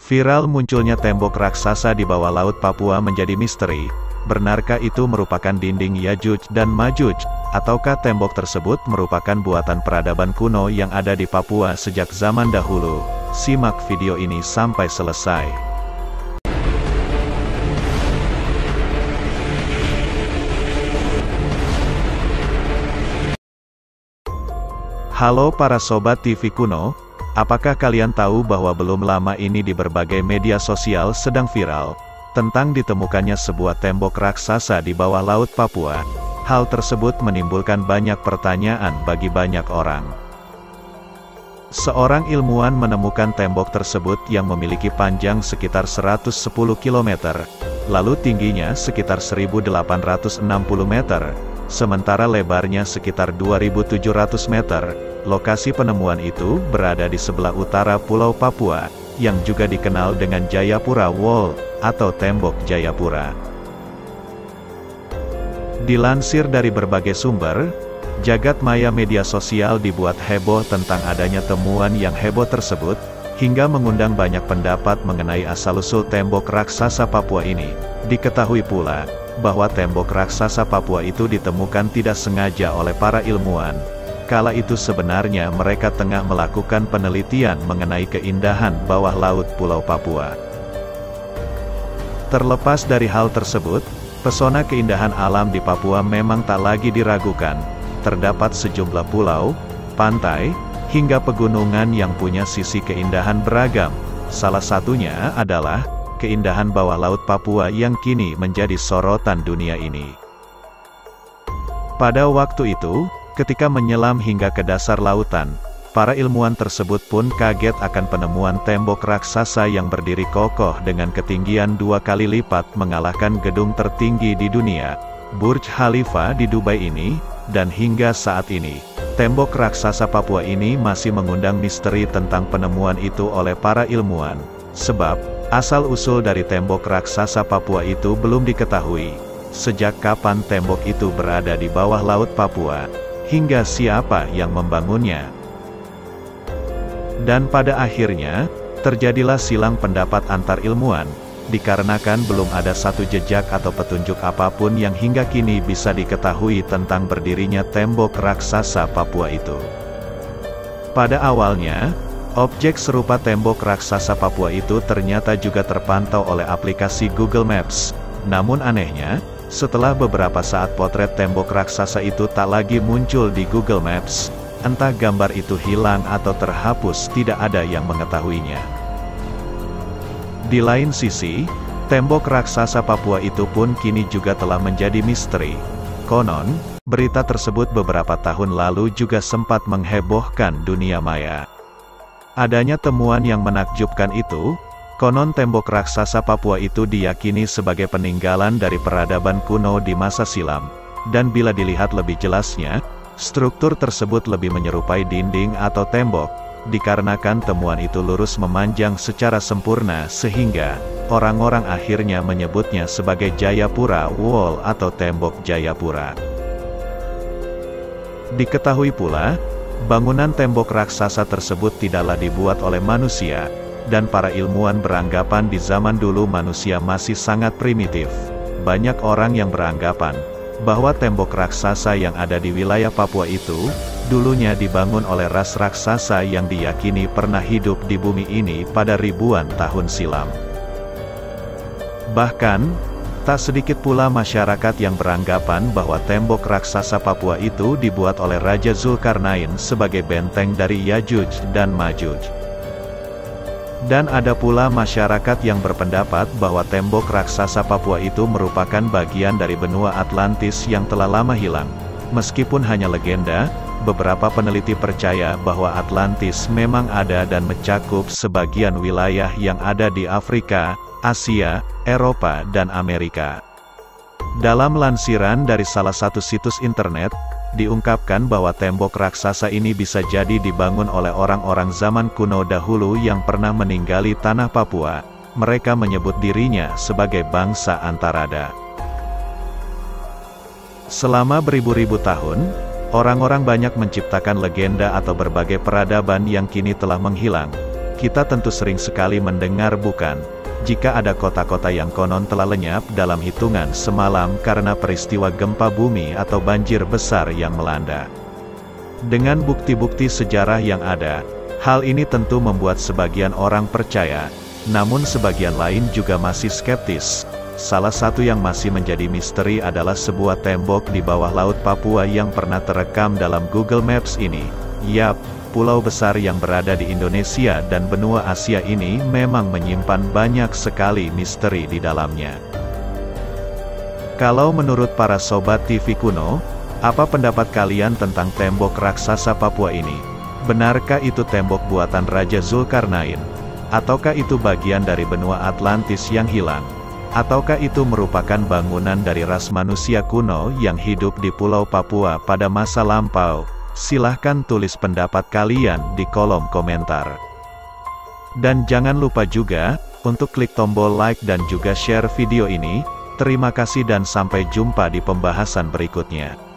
Viral munculnya tembok raksasa di bawah laut Papua menjadi misteri. Benarkah itu merupakan dinding Yajuj dan Majuj, ataukah tembok tersebut merupakan buatan peradaban kuno yang ada di Papua sejak zaman dahulu? Simak video ini sampai selesai. Halo para sobat TV kuno, apakah kalian tahu bahwa belum lama ini di berbagai media sosial sedang viral tentang ditemukannya sebuah tembok raksasa di bawah laut Papua? Hal tersebut menimbulkan banyak pertanyaan bagi banyak orang. Seorang ilmuwan menemukan tembok tersebut yang memiliki panjang sekitar 110 km, lalu tingginya sekitar 1860 meter, sementara lebarnya sekitar 2700 meter. Lokasi penemuan itu berada di sebelah utara Pulau Papua, yang juga dikenal dengan Jayapura Wall, atau Tembok Jayapura. Dilansir dari berbagai sumber, jagat maya media sosial dibuat heboh tentang adanya temuan yang heboh tersebut, hingga mengundang banyak pendapat mengenai asal-usul tembok raksasa Papua ini. Diketahui pula, bahwa tembok raksasa Papua itu ditemukan tidak sengaja oleh para ilmuwan. Kala itu sebenarnya mereka tengah melakukan penelitian mengenai keindahan bawah laut Pulau Papua. Terlepas dari hal tersebut, pesona keindahan alam di Papua memang tak lagi diragukan. Terdapat sejumlah pulau, pantai, hingga pegunungan yang punya sisi keindahan beragam. Salah satunya adalah keindahan bawah laut Papua yang kini menjadi sorotan dunia ini. Pada waktu itu, ketika menyelam hingga ke dasar lautan, para ilmuwan tersebut pun kaget akan penemuan tembok raksasa yang berdiri kokoh dengan ketinggian 2 kali lipat mengalahkan gedung tertinggi di dunia, Burj Khalifa di Dubai ini, dan hingga saat ini, tembok raksasa Papua ini masih mengundang misteri tentang penemuan itu oleh para ilmuwan, sebab asal-usul dari tembok raksasa Papua itu belum diketahui. Sejak kapan tembok itu berada di bawah laut Papua? Hingga siapa yang membangunnya? Dan pada akhirnya, terjadilah silang pendapat antar ilmuwan, dikarenakan belum ada satu jejak atau petunjuk apapun yang hingga kini bisa diketahui tentang berdirinya tembok raksasa Papua itu. Pada awalnya, objek serupa tembok raksasa Papua itu ternyata juga terpantau oleh aplikasi Google Maps. Namun anehnya, setelah beberapa saat potret tembok raksasa itu tak lagi muncul di Google Maps, entah gambar itu hilang atau terhapus, tidak ada yang mengetahuinya. Di lain sisi, tembok raksasa Papua itu pun kini juga telah menjadi misteri. Konon, berita tersebut beberapa tahun lalu juga sempat menghebohkan dunia maya. Adanya temuan yang menakjubkan itu, konon tembok raksasa Papua itu diyakini sebagai peninggalan dari peradaban kuno di masa silam, dan bila dilihat lebih jelasnya, struktur tersebut lebih menyerupai dinding atau tembok, dikarenakan temuan itu lurus memanjang secara sempurna sehingga orang-orang akhirnya menyebutnya sebagai Jayapura Wall atau Tembok Jayapura. Diketahui pula, bangunan tembok raksasa tersebut tidaklah dibuat oleh manusia, dan para ilmuwan beranggapan di zaman dulu manusia masih sangat primitif. Banyak orang yang beranggapan bahwa tembok raksasa yang ada di wilayah Papua itu, dulunya dibangun oleh ras raksasa yang diyakini pernah hidup di bumi ini pada ribuan tahun silam. Bahkan, tak sedikit pula masyarakat yang beranggapan bahwa tembok raksasa Papua itu dibuat oleh Raja Zulkarnain sebagai benteng dari Yajuj dan Majuj. Dan ada pula masyarakat yang berpendapat bahwa tembok raksasa Papua itu merupakan bagian dari benua Atlantis yang telah lama hilang. Meskipun hanya legenda, beberapa peneliti percaya bahwa Atlantis memang ada dan mencakup sebagian wilayah yang ada di Afrika, Asia, Eropa dan Amerika. Dalam lansiran dari salah satu situs internet, diungkapkan bahwa tembok raksasa ini bisa jadi dibangun oleh orang-orang zaman kuno dahulu yang pernah meninggali tanah Papua. Mereka menyebut dirinya sebagai bangsa Antarada. Selama beribu-ribu tahun, orang-orang banyak menciptakan legenda atau berbagai peradaban yang kini telah menghilang. Kita tentu sering sekali mendengar bukan, jika ada kota-kota yang konon telah lenyap dalam hitungan semalam karena peristiwa gempa bumi atau banjir besar yang melanda. Dengan bukti-bukti sejarah yang ada, hal ini tentu membuat sebagian orang percaya, namun sebagian lain juga masih skeptis. Salah satu yang masih menjadi misteri adalah sebuah tembok di bawah laut Papua yang pernah terekam dalam Google Maps ini. Yap, pulau besar yang berada di Indonesia dan benua Asia ini memang menyimpan banyak sekali misteri di dalamnya. Kalau menurut para sobat TV kuno, apa pendapat kalian tentang tembok raksasa Papua ini? Benarkah itu tembok buatan Raja Zulkarnain? Ataukah itu bagian dari benua Atlantis yang hilang? Ataukah itu merupakan bangunan dari ras manusia kuno yang hidup di Pulau Papua pada masa lampau? Silahkan tulis pendapat kalian di kolom komentar. Dan jangan lupa juga, untuk klik tombol like dan juga share video ini. Terima kasih dan sampai jumpa di pembahasan berikutnya.